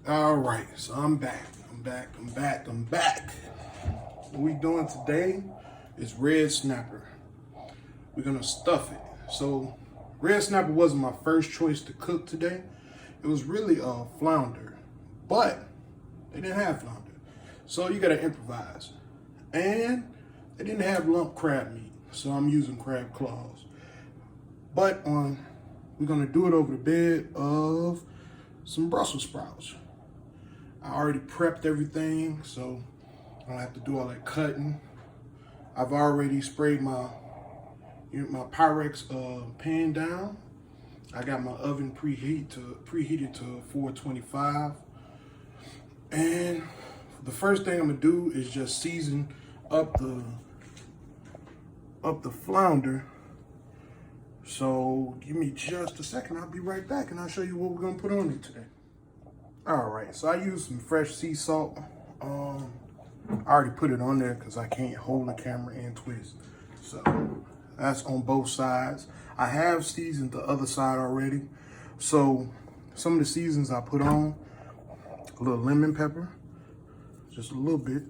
All right, so I'm back. I'm back. What we doing today is red snapper. We're gonna stuff it. So, red snapper wasn't my first choice to cook today. It was really a flounder, but they didn't have flounder, so you gotta improvise. And they didn't have lump crab meat, so I'm using crab claws. But we're gonna do it over the bed of some Brussels sprouts. I already prepped everything, so I don't have to do all that cutting. I've already sprayed my Pyrex pan down. I got my oven preheated to 425. And the first thing I'm gonna do is just season up the flounder. So give me just a second. I'll be right back and I'll show you what we're gonna put on it today. All right, so I used some fresh sea salt. I already put it on there because I can't hold the camera and twist. So that's on both sides. I have seasoned the other side already. So some of the seasons I put on, a little lemon pepper, just a little bit.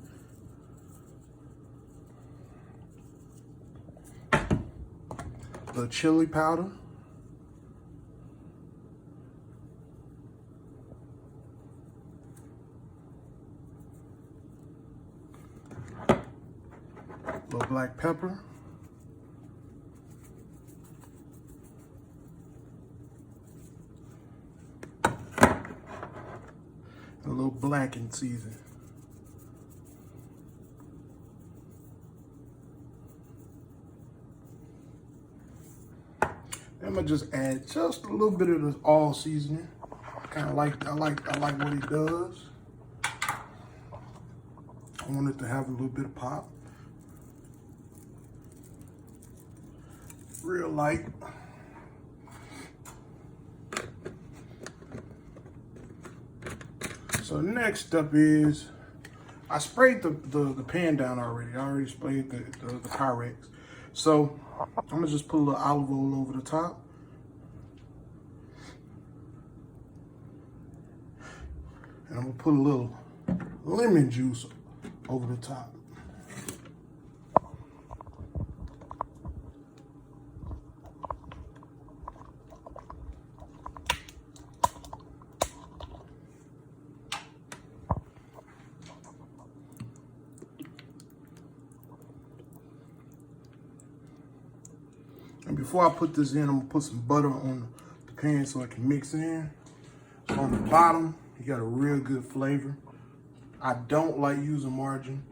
The chili powder. A little black pepper. A little blackened season. I'm gonna just add just a little bit of this all seasoning. I like what it does. I want it to have a little bit of pop. Real light. So next up is, I sprayed the pan down already. I already sprayed the Pyrex. So I'm gonna just put a little olive oil over the top. And I'm gonna put a little lemon juice over the top. And before I put this in, I'm gonna put some butter on the pan so it can mix in. So on the bottom, you got a real good flavor. I don't like using margarine.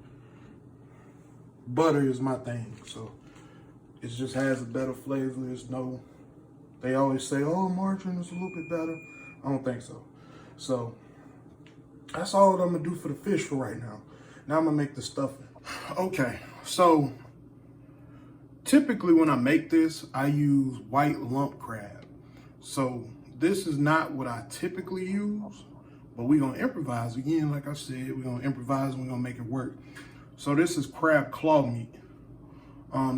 Butter is my thing, so it just has a better flavor. There's no, they always say, oh, margarine is a little bit better. I don't think so. So that's all I'm gonna do for the fish for right now. Now I'm gonna make the stuffing. Okay, so typically when I make this, I use white lump crab. So this is not what I typically use, but we're gonna improvise again. Like I said, we're gonna improvise and we're gonna make it work. So this is crab claw meat.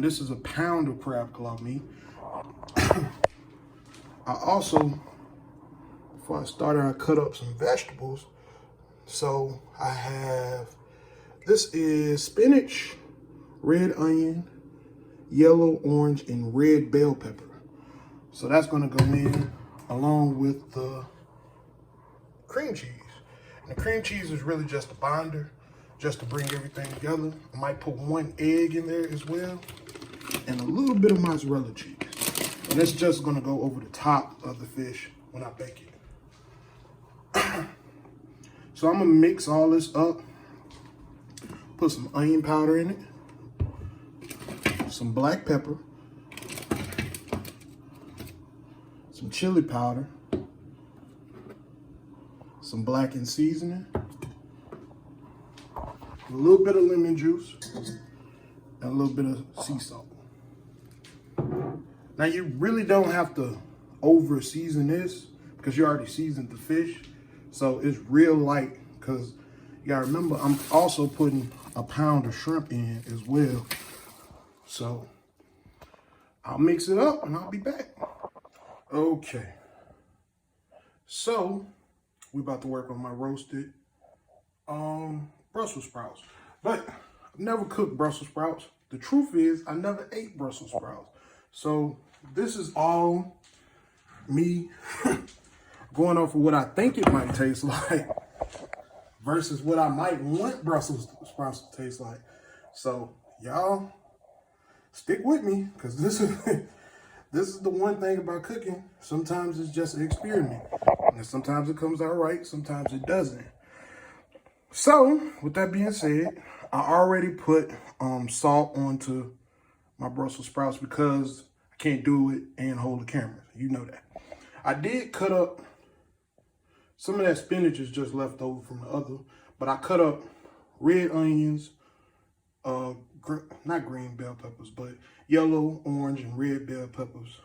This is a pound of crab claw meat. I also, before I started, I cut up some vegetables. So I have, this is spinach, red onion, yellow, orange, and red bell pepper. So that's gonna go in along with the cream cheese. And the cream cheese is really just a binder, just to bring everything together. I might put 1 egg in there as well, and a little bit of mozzarella cheese. And that's just gonna go over the top of the fish when I bake it. So I'm gonna mix all this up, put some onion powder in it, some black pepper, some chili powder, some blackened seasoning, a little bit of lemon juice, and a little bit of sea salt. Now you really don't have to over season this because you already seasoned the fish. So it's real light because you gotta remember, I'm also putting a pound of shrimp in as well. So I'll mix it up and I'll be back. Okay. So We about to work on my roasted Brussels sprouts. But I've never cooked Brussels sprouts. The truth is, I never ate Brussels sprouts. So this is all me going off of what I think it might taste like versus what I might want Brussels sprouts to taste like. So y'all stick with me, because this is the one thing about cooking. Sometimes it's just an experiment. And sometimes it comes out right, sometimes it doesn't. So, with that being said, I already put salt onto my Brussels sprouts because I can't do it and hold the camera. You know that. I did cut up, some of that spinach is just left over from the other, but I cut up red onions, not green bell peppers, but yellow, orange, and red bell peppers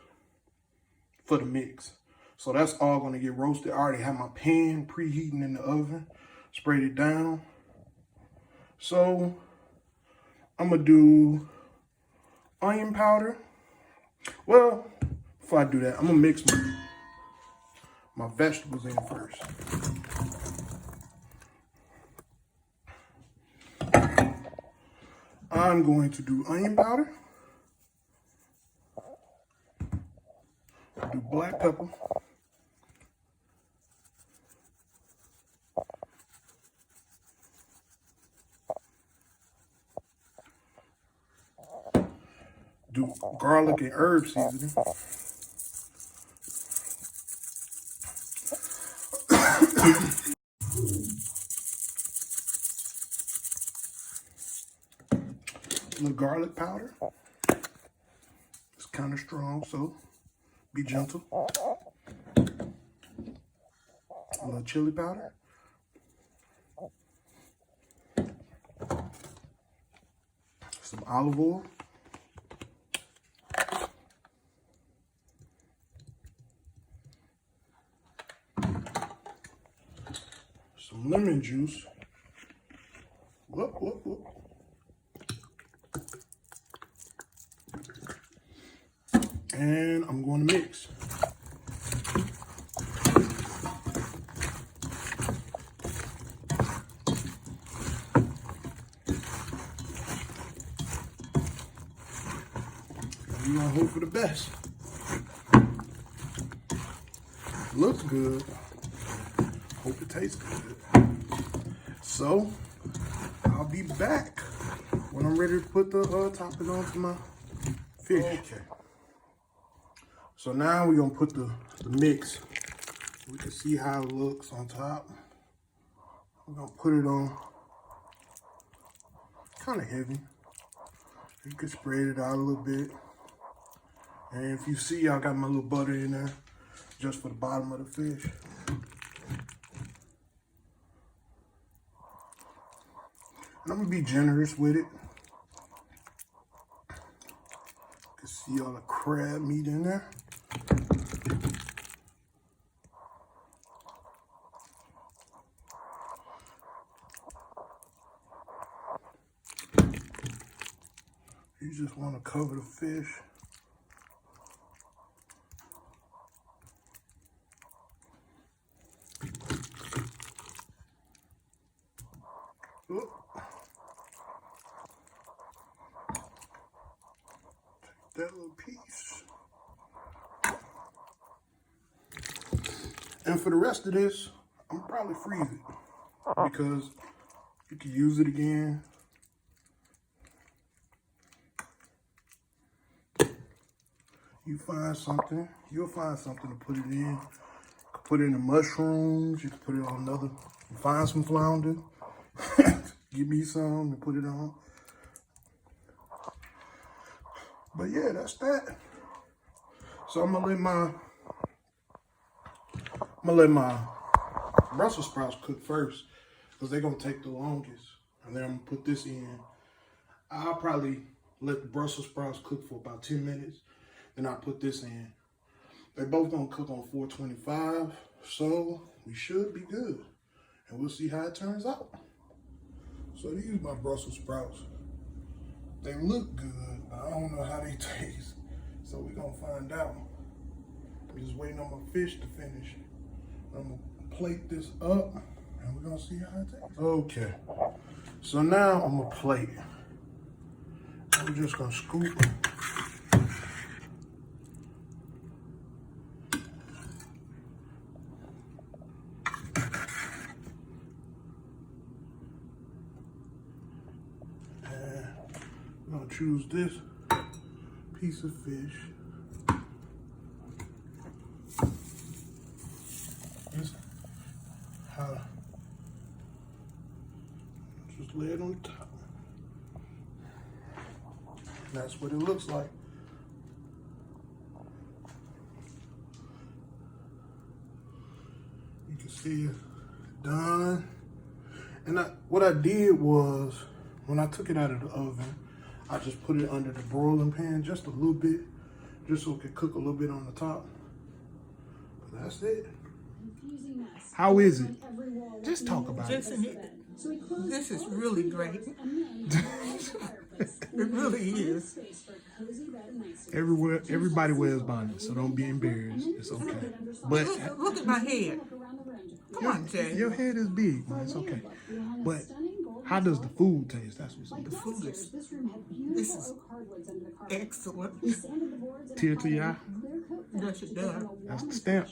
for the mix. So that's all gonna get roasted. I already have my pan preheating in the oven, sprayed it down. So I'm gonna do onion powder. Well, before I do that, I'm gonna mix my vegetables in first. I'm going to do onion powder, do black pepper, do garlic and herb seasoning, a little garlic powder. It's kind of strong, so be gentle. A little chili powder. Some olive oil. Some lemon juice. Whoop, whoop, whoop. And I'm going to mix. We're gonna hope for the best. Looks good. Hope it tastes good. So I'll be back when I'm ready to put the topping onto my fish. Okay. So now we're gonna put the mix. We can see how it looks on top. We're gonna put it on kind of heavy. You can spread it out a little bit. And if you see, I got my little butter in there just for the bottom of the fish. And I'm gonna be generous with it. You can see all the crab meat in there. You just want to cover the fish. Oop. Take that little piece. And for the rest of this, I'm probably freeze it because you can use it again. You find something, you'll find something to put it in. You can put it in the mushrooms, you can put it on another, find some flounder, give me some and put it on. But yeah, that's that. So I'm gonna let my Brussels sprouts cook first because they're gonna take the longest. And then I'm gonna put this in. I'll probably let the Brussels sprouts cook for about 10 minutes. Then I'll put this in. They're both gonna cook on 425, so we should be good. And we'll see how it turns out. So these are my Brussels sprouts. They look good, but I don't know how they taste. So we're gonna find out. I'm just waiting on my fish to finish. I'm gonna plate this up and we're gonna see how it tastes. Okay, so now I'm gonna plate. I'm just gonna scoop. And I'm gonna choose this piece of fish. Just lay it on top. That's what it looks like. You can see it's done. And what I did was, when I took it out of the oven, I just put it under the broiling pan just a little bit, just so it could cook a little bit on the top. But that's it. How is it? Just talk about it. This is really great. It really is. Everybody wears bonnets, so don't be embarrassed. It's okay. But Look at my head. Come on, Jay. your head is big, man. It's okay. But how does the food taste? That's what's The food is, this is excellent. tear to your eye. Yes, it does. That's the stamp.